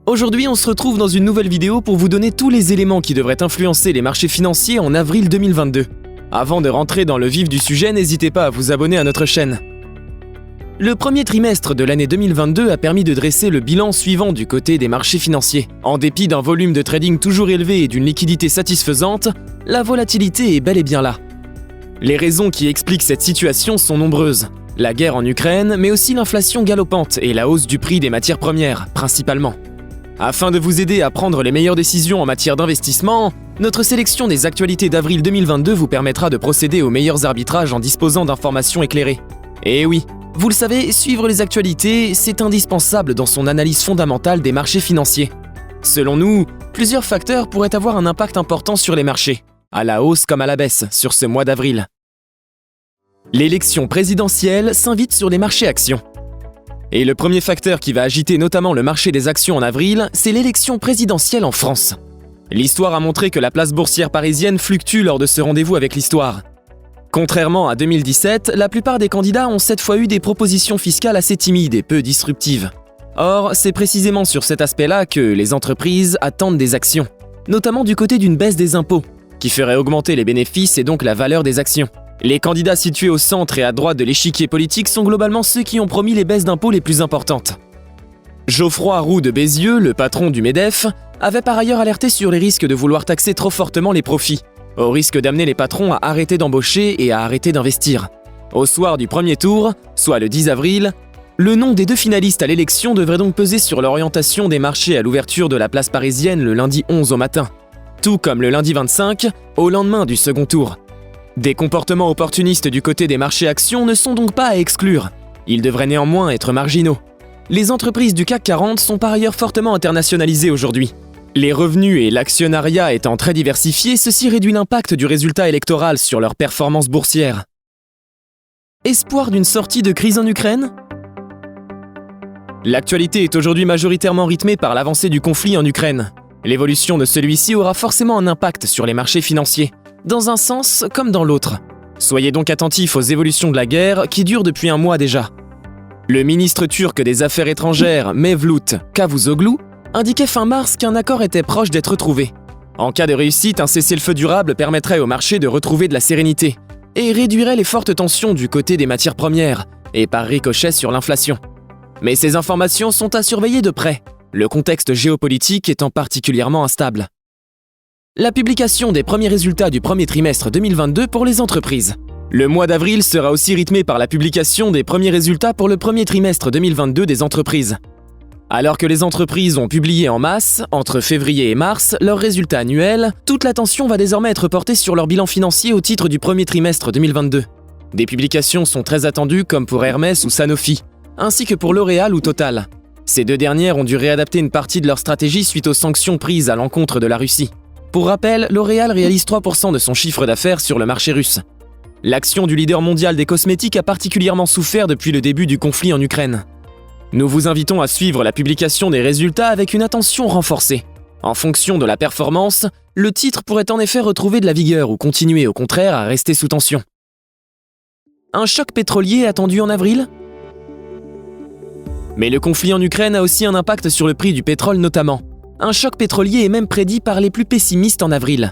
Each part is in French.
Aujourd'hui, on se retrouve dans une nouvelle vidéo pour vous donner tous les éléments qui devraient influencer les marchés financiers en avril 2022. Avant de rentrer dans le vif du sujet, n'hésitez pas à vous abonner à notre chaîne. Le premier trimestre de l'année 2022 a permis de dresser le bilan suivant du côté des marchés financiers. En dépit d'un volume de trading toujours élevé et d'une liquidité satisfaisante, la volatilité est bel et bien là. Les raisons qui expliquent cette situation sont nombreuses. La guerre en Ukraine, mais aussi l'inflation galopante et la hausse du prix des matières premières, principalement. Afin de vous aider à prendre les meilleures décisions en matière d'investissement, notre sélection des actualités d'avril 2022 vous permettra de procéder aux meilleurs arbitrages en disposant d'informations éclairées. Et oui, vous le savez, suivre les actualités, c'est indispensable dans son analyse fondamentale des marchés financiers. Selon nous, plusieurs facteurs pourraient avoir un impact important sur les marchés, à la hausse comme à la baisse, sur ce mois d'avril. L'élection présidentielle s'invite sur les marchés actions. Et le premier facteur qui va agiter notamment le marché des actions en avril, c'est l'élection présidentielle en France. L'histoire a montré que la place boursière parisienne fluctue lors de ce rendez-vous avec l'histoire. Contrairement à 2017, la plupart des candidats ont cette fois eu des propositions fiscales assez timides et peu disruptives. Or, c'est précisément sur cet aspect-là que les entreprises attendent des actions, notamment du côté d'une baisse des impôts, qui ferait augmenter les bénéfices et donc la valeur des actions. Les candidats situés au centre et à droite de l'échiquier politique sont globalement ceux qui ont promis les baisses d'impôts les plus importantes. Geoffroy Roux de Bézieux, le patron du MEDEF, avait par ailleurs alerté sur les risques de vouloir taxer trop fortement les profits, au risque d'amener les patrons à arrêter d'embaucher et à arrêter d'investir. Au soir du premier tour, soit le 10 avril, le nom des deux finalistes à l'élection devrait donc peser sur l'orientation des marchés à l'ouverture de la place parisienne le lundi 11 au matin, tout comme le lundi 25, au lendemain du second tour. Des comportements opportunistes du côté des marchés actions ne sont donc pas à exclure. Ils devraient néanmoins être marginaux. Les entreprises du CAC 40 sont par ailleurs fortement internationalisées aujourd'hui. Les revenus et l'actionnariat étant très diversifiés, ceci réduit l'impact du résultat électoral sur leur performance boursière. Espoir d'une sortie de crise en Ukraine ? L'actualité est aujourd'hui majoritairement rythmée par l'avancée du conflit en Ukraine. L'évolution de celui-ci aura forcément un impact sur les marchés financiers, dans un sens comme dans l'autre. Soyez donc attentifs aux évolutions de la guerre qui dure depuis un mois déjà. Le ministre turc des Affaires étrangères, Mevlut Cavusoglu, indiquait fin mars qu'un accord était proche d'être trouvé. En cas de réussite, un cessez-le-feu durable permettrait au marché de retrouver de la sérénité et réduirait les fortes tensions du côté des matières premières et par ricochet sur l'inflation. Mais ces informations sont à surveiller de près, le contexte géopolitique étant particulièrement instable. La publication des premiers résultats du premier trimestre 2022 pour les entreprises. Le mois d'avril sera aussi rythmé par la publication des premiers résultats pour le premier trimestre 2022 des entreprises. Alors que les entreprises ont publié en masse, entre février et mars, leurs résultats annuels, toute l'attention va désormais être portée sur leur bilan financier au titre du premier trimestre 2022. Des publications sont très attendues comme pour Hermès ou Sanofi, ainsi que pour L'Oréal ou Total. Ces deux dernières ont dû réadapter une partie de leur stratégie suite aux sanctions prises à l'encontre de la Russie. Pour rappel, L'Oréal réalise 3% de son chiffre d'affaires sur le marché russe. L'action du leader mondial des cosmétiques a particulièrement souffert depuis le début du conflit en Ukraine. Nous vous invitons à suivre la publication des résultats avec une attention renforcée. En fonction de la performance, le titre pourrait en effet retrouver de la vigueur ou continuer au contraire à rester sous tension. Un choc pétrolier attendu en avril ? Mais le conflit en Ukraine a aussi un impact sur le prix du pétrole notamment. Un choc pétrolier est même prédit par les plus pessimistes en avril.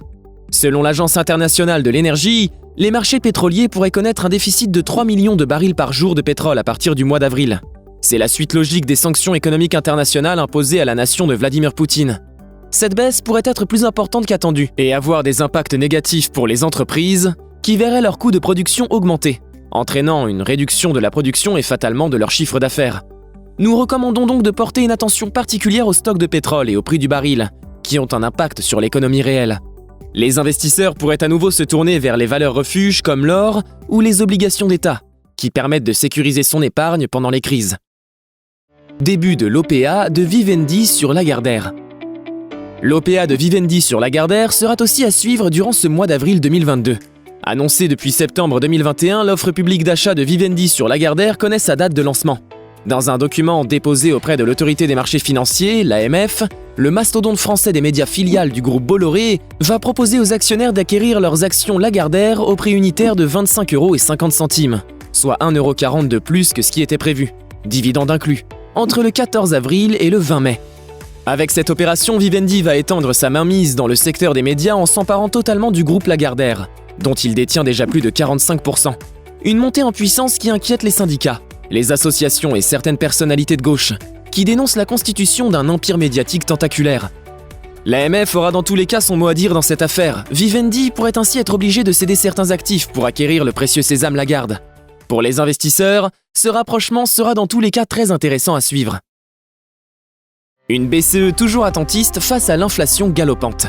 Selon l'Agence internationale de l'énergie, les marchés pétroliers pourraient connaître un déficit de 3 millions de barils par jour de pétrole à partir du mois d'avril. C'est la suite logique des sanctions économiques internationales imposées à la nation de Vladimir Poutine. Cette baisse pourrait être plus importante qu'attendue et avoir des impacts négatifs pour les entreprises qui verraient leurs coûts de production augmenter, entraînant une réduction de la production et fatalement de leur chiffre d'affaires. Nous recommandons donc de porter une attention particulière aux stocks de pétrole et au prix du baril, qui ont un impact sur l'économie réelle. Les investisseurs pourraient à nouveau se tourner vers les valeurs refuges comme l'or ou les obligations d'État, qui permettent de sécuriser son épargne pendant les crises. Début de l'OPA de Vivendi sur Lagardère. L'OPA de Vivendi sur Lagardère sera aussi à suivre durant ce mois d'avril 2022. Annoncée depuis septembre 2021, l'offre publique d'achat de Vivendi sur Lagardère connaît sa date de lancement. Dans un document déposé auprès de l'autorité des marchés financiers, l'AMF, le mastodonte français des médias filiales du groupe Bolloré va proposer aux actionnaires d'acquérir leurs actions Lagardère au prix unitaire de 25,50 €, soit 1,40 € de plus que ce qui était prévu, dividende inclus, entre le 14 avril et le 20 mai. Avec cette opération, Vivendi va étendre sa mainmise dans le secteur des médias en s'emparant totalement du groupe Lagardère, dont il détient déjà plus de 45%. Une montée en puissance qui inquiète les syndicats, les associations et certaines personnalités de gauche, qui dénoncent la constitution d'un empire médiatique tentaculaire. L'AMF aura dans tous les cas son mot à dire dans cette affaire. Vivendi pourrait ainsi être obligé de céder certains actifs pour acquérir le précieux sésame Lagarde. Pour les investisseurs, ce rapprochement sera dans tous les cas très intéressant à suivre. Une BCE toujours attentiste face à l'inflation galopante.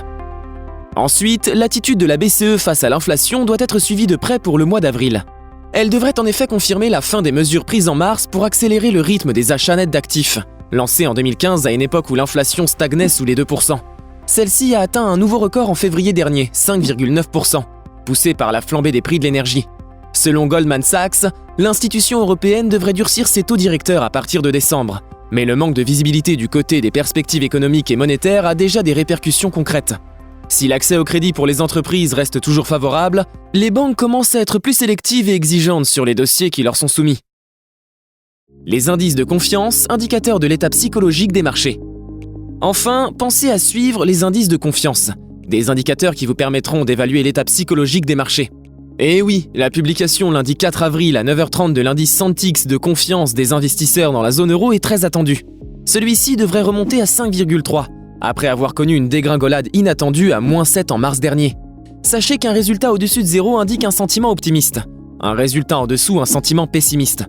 Ensuite, l'attitude de la BCE face à l'inflation doit être suivie de près pour le mois d'avril. Elle devrait en effet confirmer la fin des mesures prises en mars pour accélérer le rythme des achats nets d'actifs, lancés en 2015 à une époque où l'inflation stagnait sous les 2%. Celle-ci a atteint un nouveau record en février dernier, 5,9%, poussé par la flambée des prix de l'énergie. Selon Goldman Sachs, l'institution européenne devrait durcir ses taux directeurs à partir de décembre. Mais le manque de visibilité du côté des perspectives économiques et monétaires a déjà des répercussions concrètes. Si l'accès au crédit pour les entreprises reste toujours favorable, les banques commencent à être plus sélectives et exigeantes sur les dossiers qui leur sont soumis. Les indices de confiance, indicateurs de l'état psychologique des marchés. Enfin, pensez à suivre les indices de confiance, des indicateurs qui vous permettront d'évaluer l'état psychologique des marchés. Et oui, la publication lundi 4 avril à 9h30 de l'indice Sentix de confiance des investisseurs dans la zone euro est très attendue. Celui-ci devrait remonter à 5,3, après avoir connu une dégringolade inattendue à -7 en mars dernier. Sachez qu'un résultat au-dessus de 0 indique un sentiment optimiste, un résultat en dessous un sentiment pessimiste.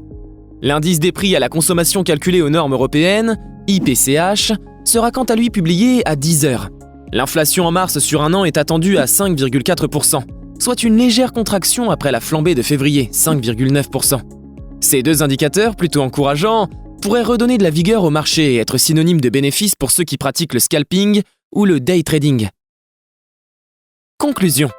L'indice des prix à la consommation calculé aux normes européennes, IPCH, sera quant à lui publié à 10h. L'inflation en mars sur un an est attendue à 5,4%. Soit une légère contraction après la flambée de février, 5,9%. Ces deux indicateurs, plutôt encourageants, pourraient redonner de la vigueur au marché et être synonymes de bénéfices pour ceux qui pratiquent le scalping ou le day trading. Conclusion.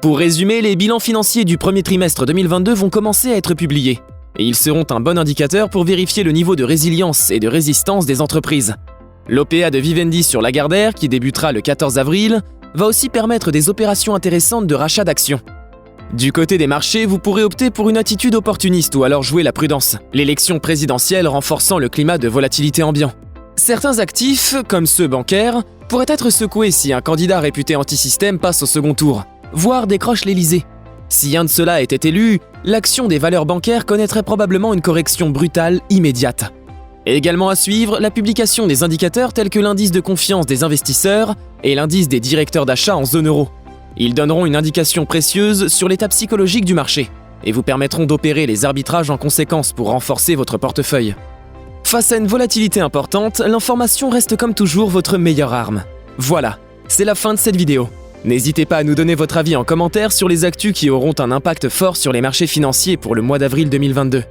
Pour résumer, les bilans financiers du premier trimestre 2022 vont commencer à être publiés, et ils seront un bon indicateur pour vérifier le niveau de résilience et de résistance des entreprises. L'OPA de Vivendi sur Lagardère, qui débutera le 14 avril, va aussi permettre des opérations intéressantes de rachat d'actions. Du côté des marchés, vous pourrez opter pour une attitude opportuniste ou alors jouer la prudence, l'élection présidentielle renforçant le climat de volatilité ambiant. Certains actifs, comme ceux bancaires, pourraient être secoués si un candidat réputé anti-système passe au second tour, voire décroche l'Élysée. Si un de ceux-là était élu, l'action des valeurs bancaires connaîtrait probablement une correction brutale immédiate. Et également à suivre, la publication des indicateurs tels que l'indice de confiance des investisseurs et l'indice des directeurs d'achat en zone euro. Ils donneront une indication précieuse sur l'état psychologique du marché et vous permettront d'opérer les arbitrages en conséquence pour renforcer votre portefeuille. Face à une volatilité importante, l'information reste comme toujours votre meilleure arme. Voilà, c'est la fin de cette vidéo. N'hésitez pas à nous donner votre avis en commentaire sur les actus qui auront un impact fort sur les marchés financiers pour le mois d'avril 2022.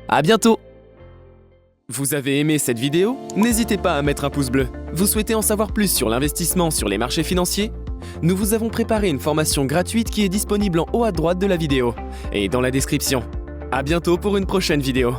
À bientôt! Vous avez aimé cette vidéo? N'hésitez pas à mettre un pouce bleu. Vous souhaitez en savoir plus sur l'investissement sur les marchés financiers? Nous vous avons préparé une formation gratuite qui est disponible en haut à droite de la vidéo et dans la description. À bientôt pour une prochaine vidéo.